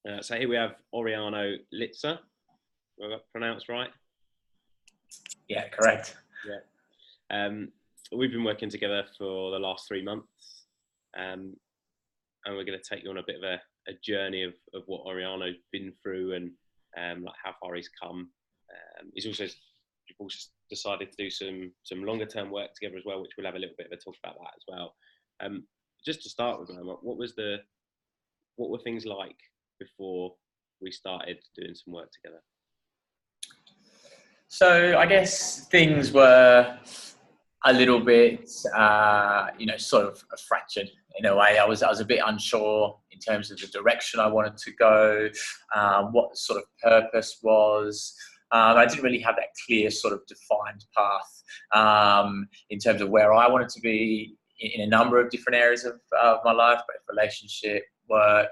So here we have Oriano Litzer, pronounced right? Yeah, correct. Yeah. We've been working together for the last 3 months, and we're going to take you on a bit of a journey of what Oriano's been through and like how far he's come. You've also decided to do some longer term work together as well, which we'll have a little bit of a talk about that as well. Just to start with, what were things like before we started doing some work together? So I guess things were a little bit, sort of fractured in a way. I was a bit unsure in terms of the direction I wanted to go, what sort of purpose was. I didn't really have that clear sort of defined path in terms of where I wanted to be in a number of different areas of my life, both relationship, work,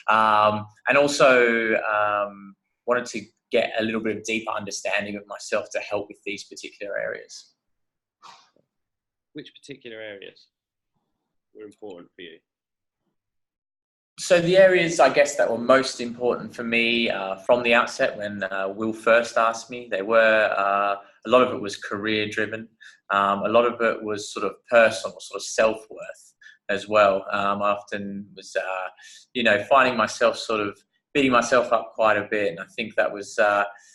and also wanted to get a little bit of deeper understanding of myself to help with these particular areas. Which particular areas were important for you? So the areas, I guess, that were most important for me from the outset when Will first asked me, they were, a lot of it was career driven. A lot of it was sort of personal, sort of self-worth as well. I often was, finding myself sort of beating myself up quite a bit. And I think that was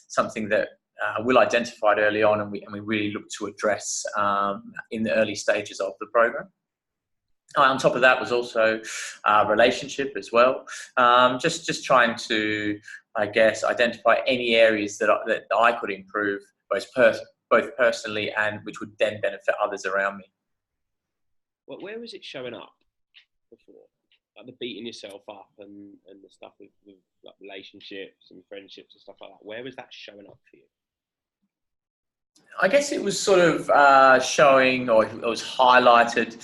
something that Will identified early on, and we really looked to address in the early stages of the program. On top of that was also relationship as well. Just trying to, I guess, identify any areas that I could improve, both personally and which would then benefit others around me. Well, where was it showing up before? Like the beating yourself up and the stuff with like relationships and friendships and stuff like that. Where was that showing up for you? I guess it was sort of showing, or it was highlighted,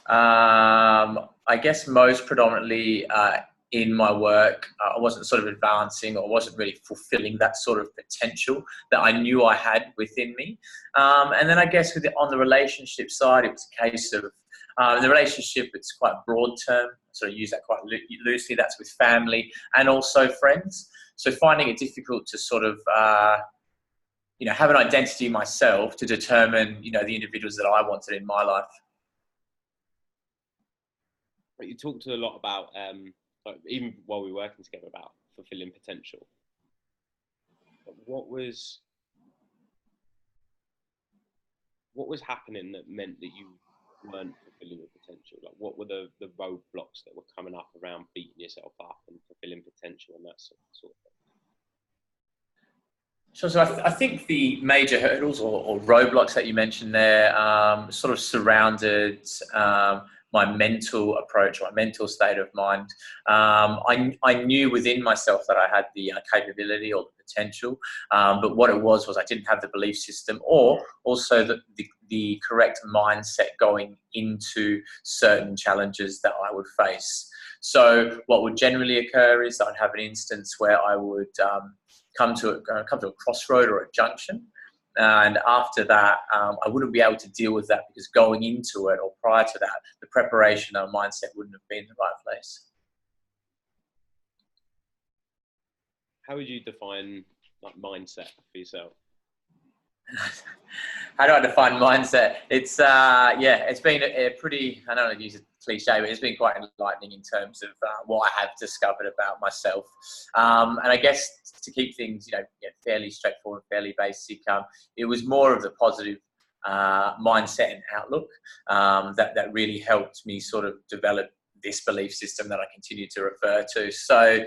I guess most predominantly in my work. I wasn't sort of advancing or wasn't really fulfilling that sort of potential that I knew I had within me. And then I guess on the relationship side, it was a case of, in the relationship, it's quite broad term, so I use that quite loosely. That's with family and also friends. So finding it difficult to sort of, have an identity myself to determine, the individuals that I wanted in my life. You talked a lot about, even while we were working together, about fulfilling potential. But what was happening that meant that you weren't fulfilling your potential? Like, what were the roadblocks that were coming up around beating yourself up and fulfilling potential and that sort of thing? So I think the major hurdles or roadblocks that you mentioned there sort of surrounded my mental approach, my mental state of mind. I knew within myself that I had the capability or the potential, but what it was I didn't have the belief system or also the correct mindset going into certain challenges that I would face. So what would generally occur is I'd have an instance where I would come to a crossroad or a junction. And after that, I wouldn't be able to deal with that because going into it or prior to that, the preparation or mindset wouldn't have been in the right place. How would you define like mindset for yourself? How do I define mindset? It's it's been a pretty, I don't want to use a cliche, but it's been quite enlightening in terms of what I have discovered about myself. And I guess to keep things, fairly straightforward, fairly basic, it was more of the positive mindset and outlook that really helped me sort of develop this belief system that I continue to refer to. So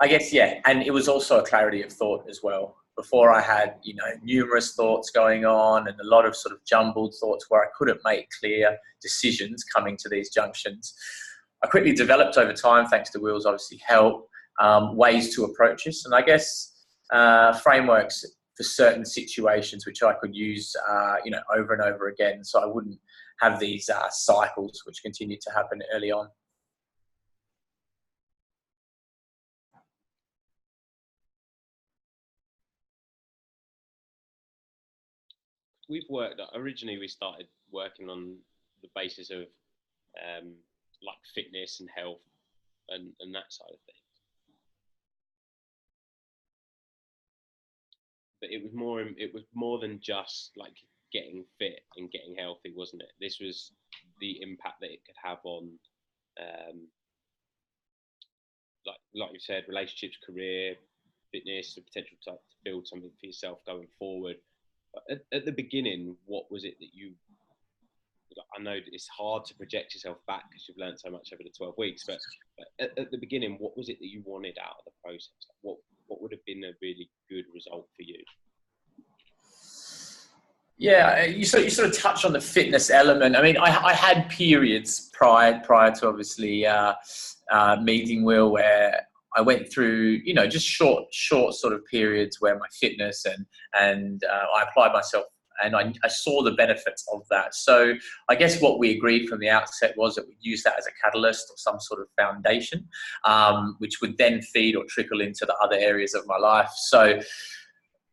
I guess, and it was also a clarity of thought as well. Before I had, numerous thoughts going on and a lot of sort of jumbled thoughts where I couldn't make clear decisions coming to these junctions. I quickly developed over time, thanks to Will's obviously help, ways to approach this. And I guess frameworks for certain situations which I could use, over and over again. So I wouldn't have these cycles which continued to happen early on. Originally we started working on the basis of like fitness and health and that side of things. but it was more than just like getting fit and getting healthy, wasn't it? This was the impact that it could have on, like you said, relationships, career, fitness, the potential to build something for yourself going forward. At the beginning, what was it that you? I know it's hard to project yourself back because you've learned so much over the 12 weeks, but at the beginning, what was it that you wanted out of the process? What would have been a really good result for you? Yeah, you sort of touched on the fitness element. I mean, I had periods prior to obviously meeting Will where I went through, just short sort of periods where my fitness and I applied myself and I saw the benefits of that. So I guess what we agreed from the outset was that we'd use that as a catalyst or some sort of foundation, which would then feed or trickle into the other areas of my life. So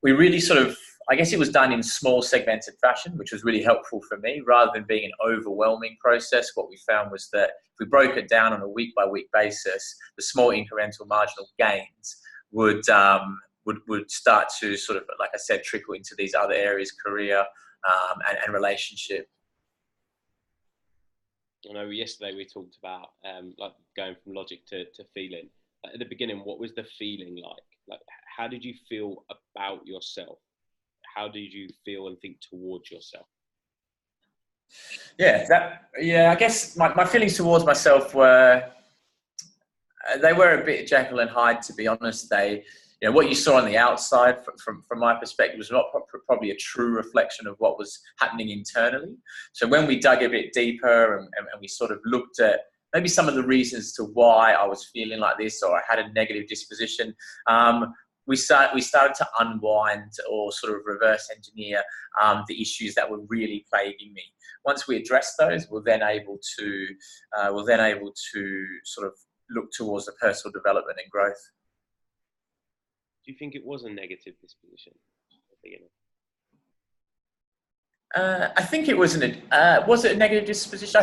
we really sort of, I guess it was done in small segmented fashion, which was really helpful for me rather than being an overwhelming process. What we found was that if we broke it down on a week by week basis, the small incremental marginal gains would start to sort of, like I said, trickle into these other areas, career and relationship. I know yesterday we talked about like going from logic to feeling. Like at the beginning, what was the feeling like? Like, how did you feel about yourself? How did you feel and think towards yourself? I guess my feelings towards myself were a bit Jekyll and Hyde, to be honest. What you saw on the outside from my perspective was not probably a true reflection of what was happening internally. So when we dug a bit deeper and we sort of looked at maybe some of the reasons to why I was feeling like this or I had a negative disposition, we started to unwind or sort of reverse engineer the issues that were really plaguing me. Once we address those, we're then able to sort of look towards the personal development and growth. Do you think it was a negative disposition at the beginning? I think it was was it a negative disposition?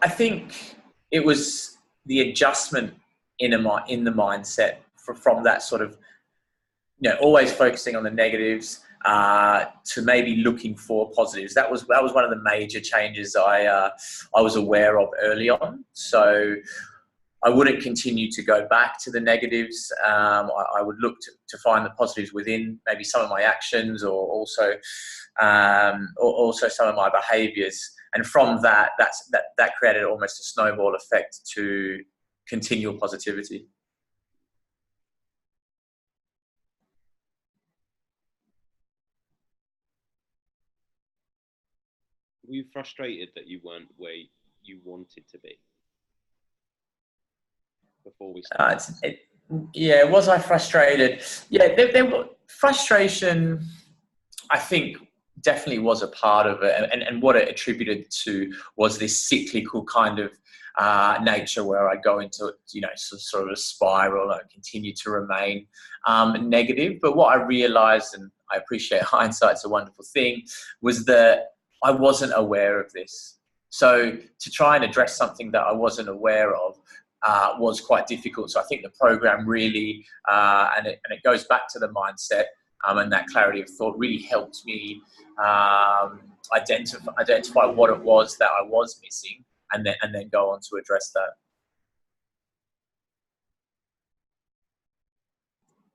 I think it was the adjustment in the mindset from that sort of, always focusing on the negatives to maybe looking for positives. That was one of the major changes I was aware of early on. So I wouldn't continue to go back to the negatives. I would look to find the positives within maybe some of my actions or also some of my behaviours. And from that created almost a snowball effect to continual positivity. Were you frustrated that you weren't where you wanted to be before we started? Was I frustrated? Yeah, there frustration, I think, definitely was a part of it. And what it attributed to was this cyclical kind of nature where I go into, sort of a spiral and continue to remain negative. But what I realized, and I appreciate hindsight's a wonderful thing, was that I wasn't aware of this. So to try and address something that I wasn't aware of was quite difficult. So I think the program really, and it goes back to the mindset and that clarity of thought, really helped me identify what it was that I was missing, and then go on to address that.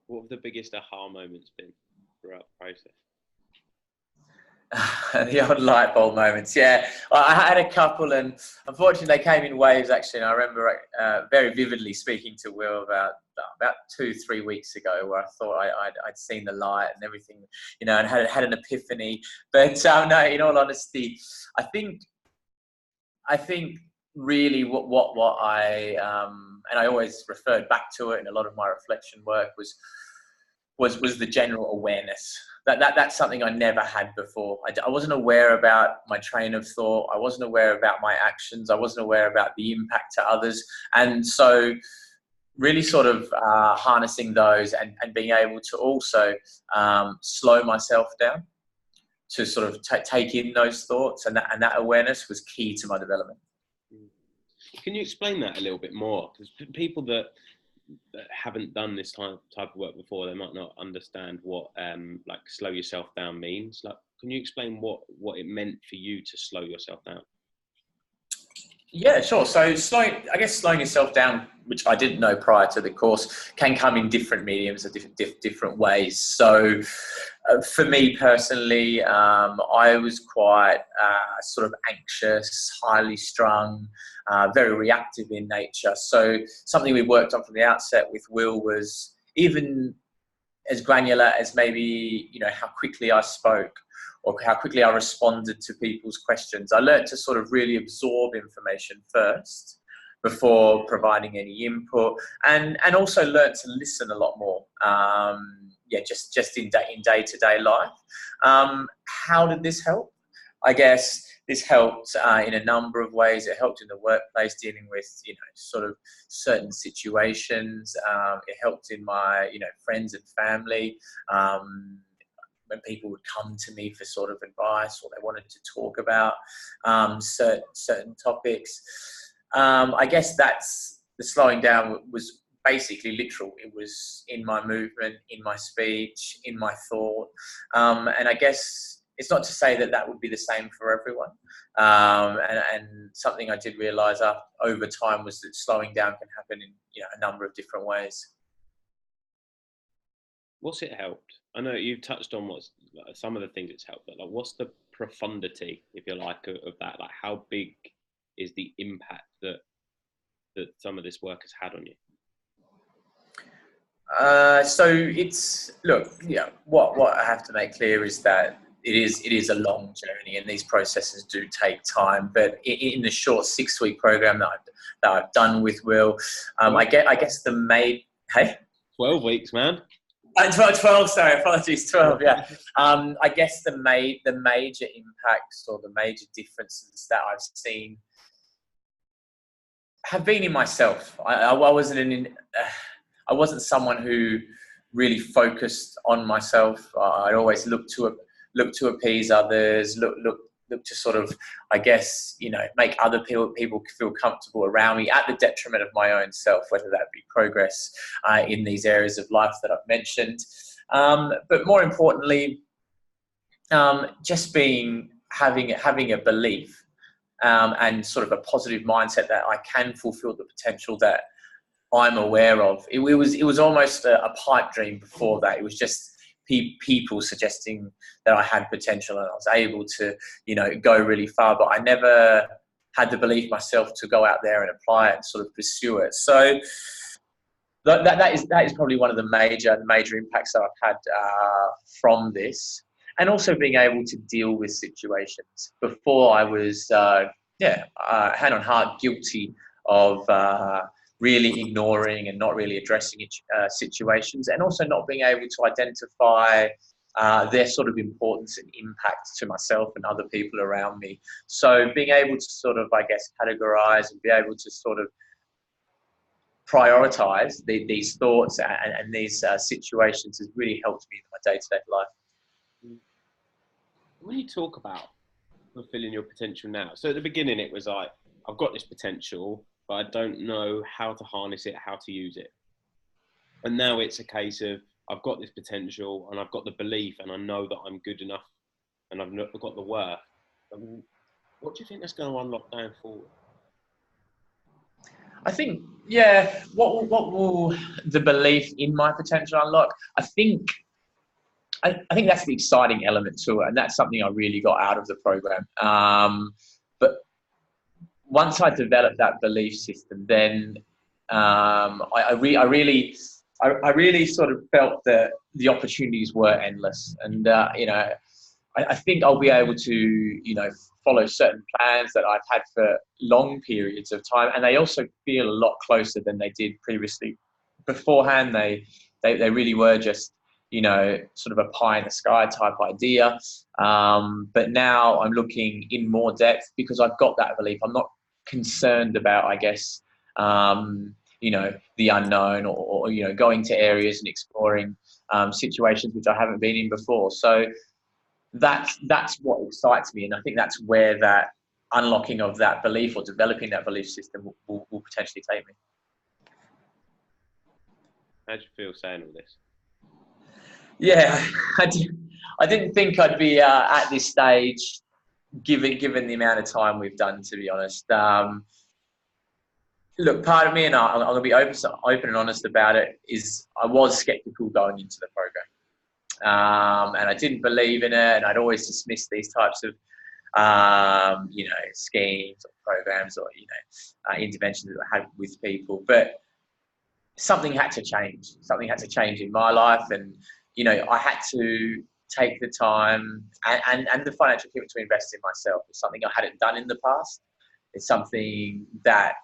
What have the biggest aha moments been throughout the process? The old light bulb moments. Yeah, I had a couple, and unfortunately they came in waves actually. And I remember very vividly speaking to Will about 2-3 weeks ago, where I thought I'd seen the light and everything, and had an epiphany. But no, in all honesty, I think really what I and I always referred back to it in a lot of my reflection work was the general awareness. That's something I never had before. I wasn't aware about my train of thought. I wasn't aware about my actions. I wasn't aware about the impact to others. And so really sort of harnessing those and being able to also slow myself down to sort of take in those thoughts, and that awareness was key to my development. Can you explain that a little bit more? Because people that that haven't done this type of work before, they might not understand what like slow yourself down means. Like, can you explain what it meant for you to slow yourself down? Yeah, sure. So I guess slowing yourself down, which I didn't know prior to the course, can come in different mediums or different ways. So for me personally, I was quite sort of anxious, highly strung, very reactive in nature. So something we worked on from the outset with Will was even as granular as maybe, how quickly I spoke or how quickly I responded to people's questions. I learned to sort of really absorb information first before providing any input, and also learned to listen a lot more. Just in day-to-day life. How did this help? I guess this helped in a number of ways. It helped in the workplace, dealing with, sort of certain situations. It helped in my, friends and family. When people would come to me for sort of advice or they wanted to talk about certain topics. I guess that's the slowing down was basically literal. It was in my movement, in my speech, in my thought. And I guess it's not to say that would be the same for everyone. And something I did realise over time was that slowing down can happen in a number of different ways. What's it helped? I know you've touched on some of the things it's helped, but like, what's the profundity, if you like, of that? Like, how big is the impact that some of this work has had on you? So it's what I have to make clear is that it is a long journey, and these processes do take time. But in the short 6-week program that I've done with Will, I guess the main 12 weeks, man. 12, sorry, apologies, 12, yeah. I guess the major impacts or the major differences that I've seen have been in myself. I wasn't someone who really focused on myself. I'd always look to appease others, look to sort of, I guess, make other people feel comfortable around me at the detriment of my own self, whether that be progress in these areas of life that I've mentioned. But more importantly, just having a belief and sort of a positive mindset that I can fulfill the potential that I'm aware of. It was almost a pipe dream before that. It was just people suggesting that I had potential and I was able to, go really far, but I never had the belief myself to go out there and apply it and sort of pursue it. So that is probably one of the major impacts that I've had from this, and also being able to deal with situations. Before I was, hand on heart, guilty of really ignoring and not really addressing situations, and also not being able to identify their sort of importance and impact to myself and other people around me. So being able to sort of, I guess, categorize and be able to sort of prioritize these thoughts and these situations has really helped me in my day-to-day life. When you talk about fulfilling your potential now, so at the beginning it was like, I've got this potential, but I don't know how to harness it, how to use it. And now it's a case of, I've got this potential and I've got the belief and I know that I'm good enough and I've got the worth. What do you think that's going to unlock going forward? I think, what will the belief in my potential unlock? I think that's the exciting element to it, and that's something I really got out of the program. But once I developed that belief system, then I really sort of felt that the opportunities were endless, and I think I'll be able to follow certain plans that I've had for long periods of time, and they also feel a lot closer than they did previously. Beforehand, they really were just sort of a pie in the sky type idea. But now I'm looking in more depth because I've got that belief. I'm not concerned about, I guess, the unknown or going to areas and exploring situations which I haven't been in before. So that's what excites me, and I think that's where that unlocking of that belief or developing that belief system will potentially take me. How do you feel saying all this? Yeah, I didn't think I'd be at this stage, given the amount of time we've done, to be honest. Look, part of me, and I'm going to be open and honest about it, is I was skeptical going into the program. And I didn't believe in it, and I'd always dismissed these types of, schemes or programs or, interventions that I had with people. But something had to change. Something had to change in my life, and I had to take the time and the financial commitment to invest in myself. It's something I hadn't done in the past. It's something that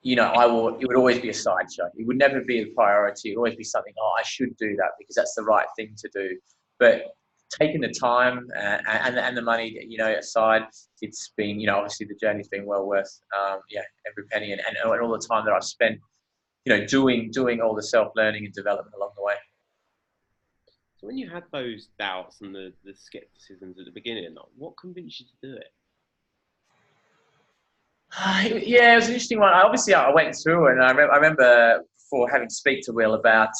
it would always be a sideshow. It would never be a priority. It would always be something, I should do that because that's the right thing to do. But taking the time and the money, aside, it's been, obviously the journey's been well worth, every penny and all the time that I've spent, doing all the self-learning and development along the way. So when you had those doubts and the skepticisms at the beginning, like, what convinced you to do it? Yeah, it was an interesting one. I went through it, and I remember before having to speak to Will about,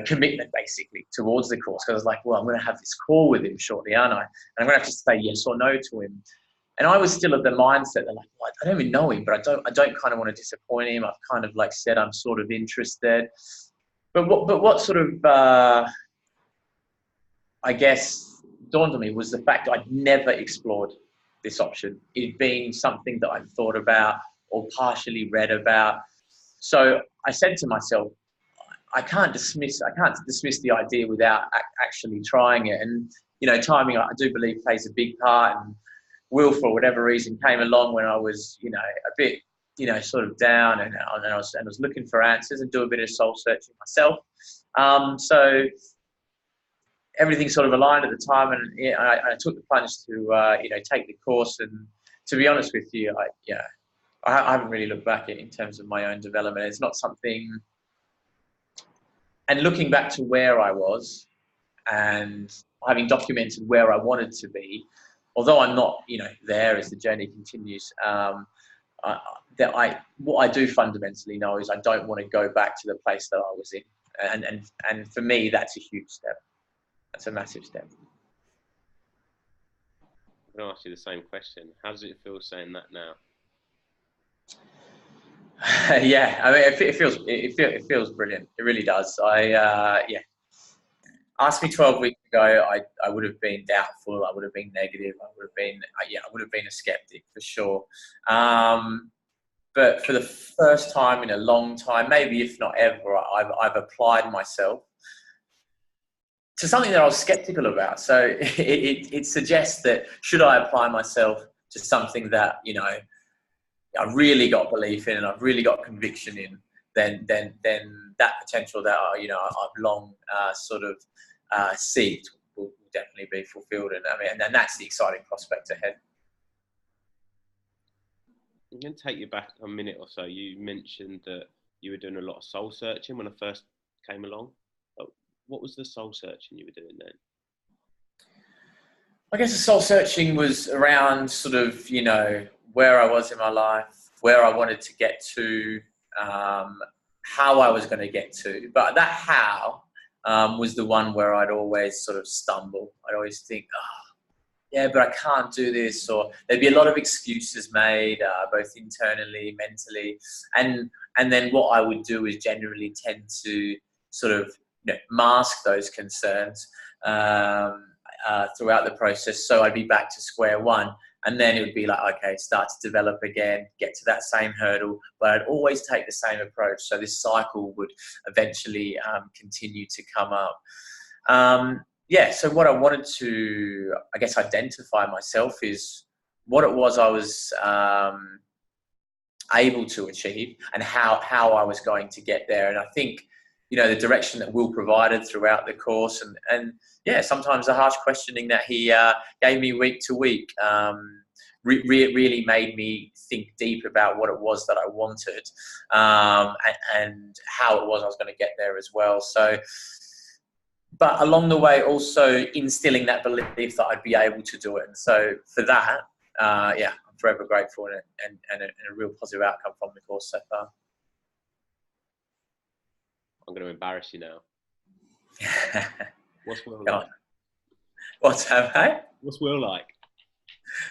commitment basically towards the course. Because I was like, well, I'm going to have this call with him shortly, aren't I? And I'm going to have to say yes or no to him. And I was still of the mindset that, like, well, I don't even know him, but I don't kind of want to disappoint him. I've kind of said I'm sort of interested. But what sort of, I guess, dawned on me was the fact that I'd never explored this option. It'd been something that I'd thought about or partially read about. So I said to myself, I can't dismiss the idea without actually trying it. And, timing, I do believe, plays a big part. And Will, for whatever reason, came along when I was, a bit, sort of down, and I was looking for answers and do a bit of soul searching myself. So everything sort of aligned at the time, and I took the plunge to take the course. And to be honest with you, I haven't really looked back in terms of my own development. It's not something. And looking back to where I was and having documented where I wanted to be, although I'm not there as the journey continues, what I do fundamentally know is I don't want to go back to the place that I was in, and for me that's a huge step. That's a massive step. I'm going to ask you the same question. How does it feel saying that now? Yeah, I mean, it feels brilliant. It really does. Asked me 12 weeks ago, I would have been doubtful. I would have been negative. I would have been a skeptic for sure. But for the first time in a long time, maybe if not ever, I've applied myself to something that I was skeptical about. So it suggests that should I apply myself to something that I really got belief in and I've really got conviction in, then that potential that I've long seeked will definitely be fulfilled. And I mean, and that's the exciting prospect ahead. I'm going to take you back a minute or so. You mentioned that you were doing a lot of soul searching when I first came along. What was the soul searching you were doing then? I guess the soul searching was around sort of, where I was in my life, where I wanted to get to, how I was going to get to. But that how was the one where I'd always sort of stumble. I'd always think, yeah, but I can't do this, or there'd be a lot of excuses made, both internally, mentally, and then what I would do is generally tend to sort of mask those concerns throughout the process. So I'd be back to square one, and then it would be like, okay, start to develop again, get to that same hurdle, but I'd always take the same approach. So this cycle would eventually continue to come up. So what I wanted to, I guess, identify myself is what it was I was able to achieve and how I was going to get there. And I think, the direction that Will provided throughout the course and sometimes the harsh questioning that he gave me week to week really made me think deep about what it was that I wanted and how it was I was going to get there as well. So, but along the way, also instilling that belief that I'd be able to do it. And so for that, I'm forever grateful and a real positive outcome from the course so far. I'm going to embarrass you now. What's Will Go like? on. What's that, mate? What's Will like?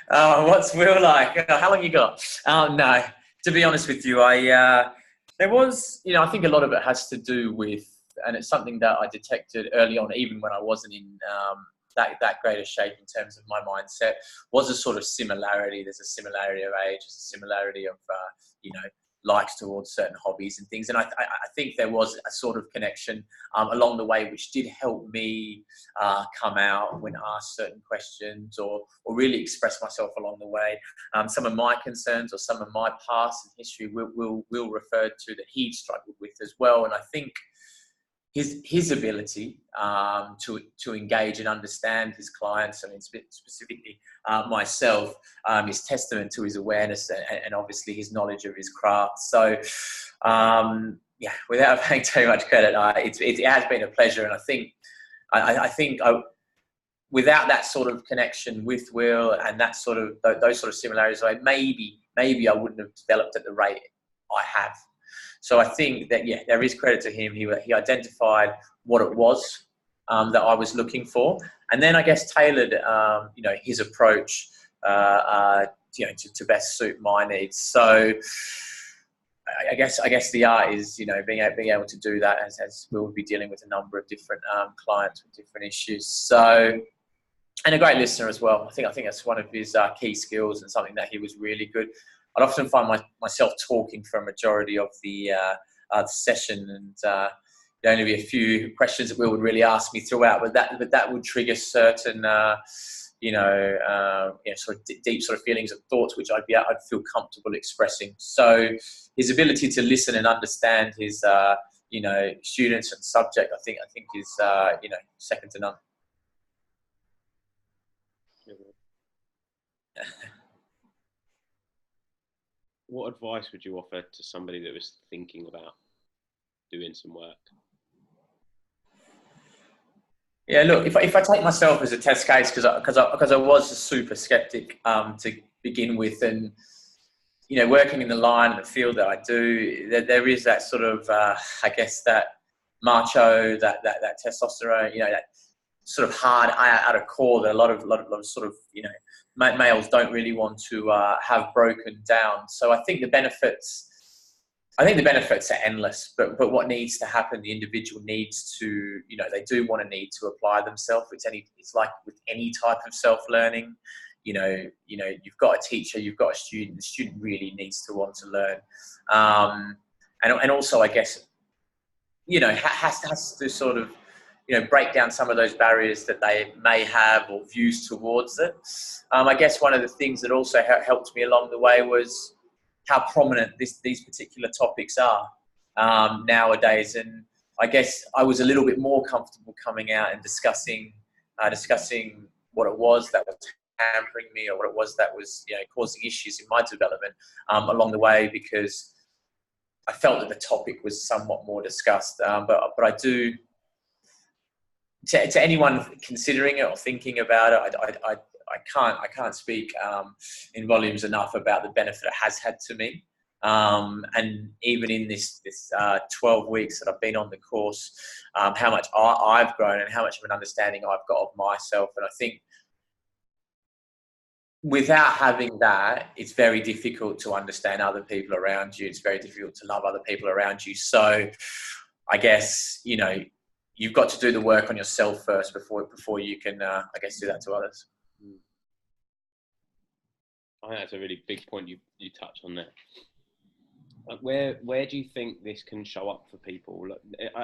What's Will like? How long you got? No, to be honest with you, there was, I think a lot of it has to do with, and it's something that I detected early on, even when I wasn't in that great a shape in terms of my mindset, was a sort of similarity. There's a similarity of age, there's a similarity of, likes towards certain hobbies and things. And I think there was a sort of connection along the way, which did help me come out when asked certain questions, or really express myself along the way. Some of my concerns or some of my past and history will refer to that he'd struggled with as well. And I think his ability to engage and understand his clients, I mean, specifically myself, is testament to his awareness and obviously his knowledge of his craft. So, without paying too much credit, it has been a pleasure. And I think without that sort of connection with Will and that sort of those sort of similarities, maybe I wouldn't have developed at the rate I have. So I think that, there is credit to him. He identified what it was that I was looking for, and then I guess tailored, his approach, to best suit my needs. So I guess the art is, being able to do that, as we'll be dealing with a number of different clients with different issues. So, and a great listener as well. I think that's one of his key skills, and something that he was really good. I'd often find myself talking for a majority of the session, and there'd only be a few questions that Will would really ask me throughout, but that would trigger certain, sort of deep sort of feelings and thoughts, which I'd feel comfortable expressing. So his ability to listen and understand his, students and subject, I think is, second to none. What advice would you offer to somebody that was thinking about doing some work? Yeah, look, if I take myself as a test case, because I was a super skeptic to begin with, and working in the line and the field that I do, there is that sort of I guess that macho, that testosterone, that sort of hard out of core that a lot of sort of males don't really want to have broken down. So I think the benefits are endless, but what needs to happen, the individual needs to, they do need to apply themselves. It's like with any type of self-learning, you've got a teacher, you've got a student, the student really needs to want to learn. And also, I guess, has to sort of, break down some of those barriers that they may have or views towards it. I guess one of the things that also helped me along the way was how prominent these particular topics are nowadays. And I guess I was a little bit more comfortable coming out and discussing what it was that was hampering me, or what it was that was causing issues in my development along the way, because I felt that the topic was somewhat more discussed. But I do, to anyone considering it or thinking about it, I can't speak in volumes enough about the benefit it has had to me. And even in this 12 weeks that I've been on the course, how much I've grown and how much of an understanding I've got of myself. And I think without having that, it's very difficult to understand other people around you. It's very difficult to love other people around you. So I guess, you've got to do the work on yourself first before you can, I guess, do that to others. I think that's a really big point you touch on there. Like where do you think this can show up for people?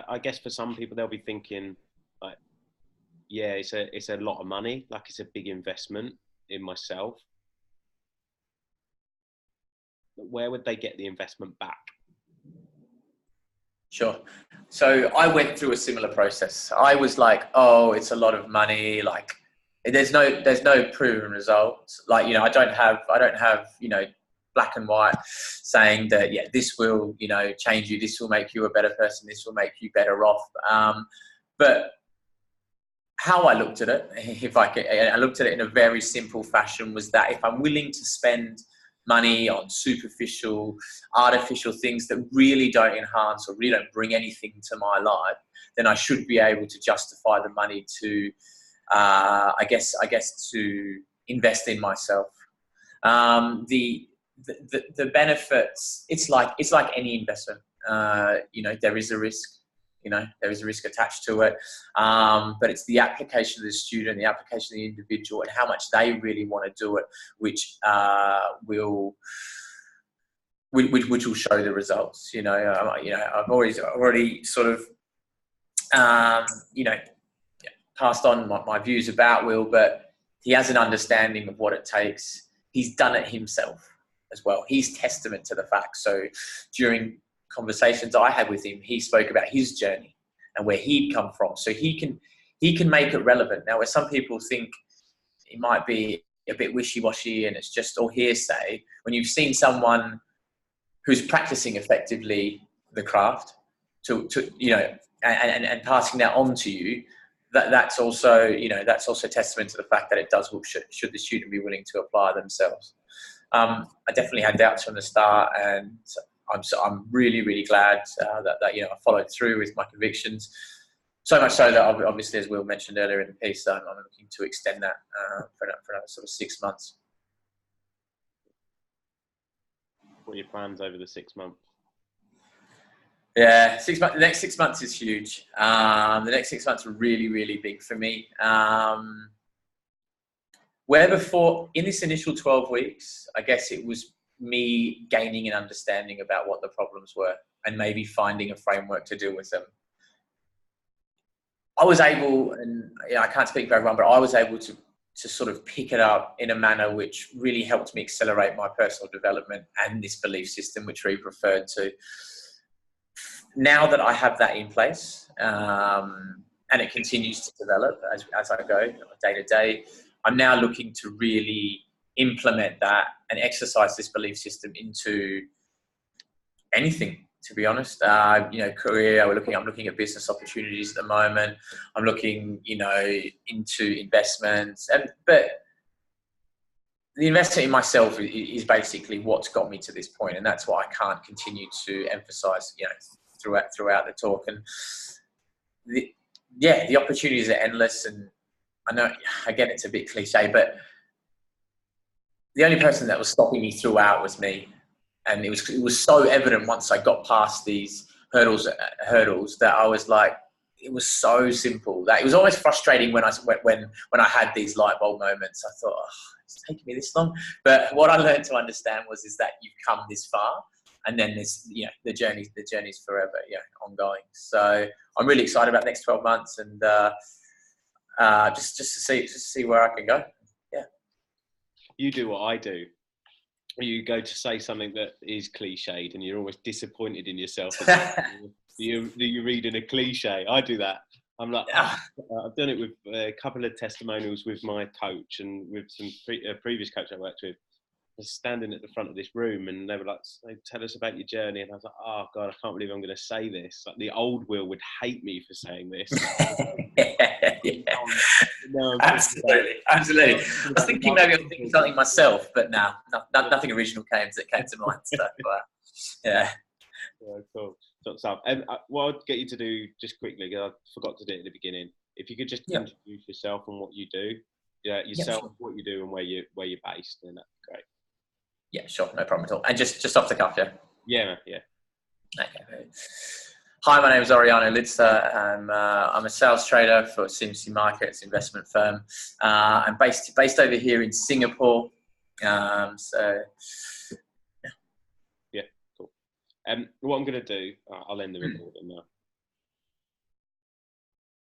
I guess for some people they'll be thinking, like, yeah, it's a lot of money, like it's a big investment in myself. But where would they get the investment back? Sure. So I went through a similar process. I was like, oh, it's a lot of money. Like, there's no proven results. Like, I don't have, black and white saying that, this will, change you. This will make you a better person. This will make you better off. But how I looked at it, I looked at it in a very simple fashion, was that if I'm willing to spend money on superficial, artificial things that really don't enhance or really don't bring anything to my life, then I should be able to justify the money to, I guess to invest in myself. The benefits, it's like any investment. There is a risk. There is a risk attached to it, but it's the application of the student, the application of the individual, and how much they really want to do it, which will show the results. I've already sort of passed on my views about Will, but he has an understanding of what it takes. He's done it himself as well. He's testament to the fact. So during conversations I had with him, he spoke about his journey and where he'd come from. So he can make it relevant. Now, where some people think it might be a bit wishy-washy and it's just all hearsay, when you've seen someone who's practicing effectively the craft and passing that on to you, that's also testament to the fact that it does work should the student be willing to apply themselves. I definitely had doubts from the start, and I'm really, really glad that I followed through with my convictions. So much so that obviously, as Will mentioned earlier in the piece, I'm looking to extend that for another sort of 6 months. What are your plans over the 6 months? Yeah, 6 months. The next 6 months is huge. The next 6 months are really, really big for me. Where before, in this initial 12 weeks, I guess it was me gaining an understanding about what the problems were and maybe finding a framework to deal with them. I was able, and I can't speak for everyone, but I was able to sort of pick it up in a manner which really helped me accelerate my personal development and this belief system, which we referred to. Now that I have that in place, and it continues to develop as I go day to day, I'm now looking to really implement that and exercise this belief system into anything, to be honest. Career, I'm looking at business opportunities at the moment. I'm looking, into investments, but the investment in myself is basically what's got me to this point, and that's what I can't continue to emphasize, throughout the talk. And the opportunities are endless. And I know, again, it's a bit cliche, but the only person that was stopping me throughout was me. And it was so evident once I got past these hurdles that I was like, it was so simple that it was almost frustrating when I had these light bulb moments. I thought, it's taking me this long. But what I learned to understand is that you've come this far, and then there's, the journey's forever, ongoing. So I'm really excited about the next 12 months, and just to see where I can go. Yeah. You do what I do. You go to say something that is cliched and you're almost disappointed in yourself. You're reading a cliche. I do that. I'm like, I've done it with a couple of testimonials with my coach and with some previous coach I worked with. I was standing at the front of this room and they were like, tell us about your journey. And I was like, oh God, I can't believe I'm going to say this. Like, the old Will would hate me for saying this. Absolutely. I was thinking maybe I'm thinking something myself, but nothing original came to mind. So, yeah. Cool. So, what I'd get you to do just quickly, because I forgot to do it at the beginning. If you could just introduce yourself and what you do, sure. What you do and where you're based, then that'd be great. Yeah, sure, no problem at all. And just off the cuff, yeah. Yeah. Okay. Hi, my name is Oriano Lidster. I'm a sales trader for CMC Markets investment firm. I'm based over here in Singapore. Yeah, cool. What I'm going to do, I'll end the recording now.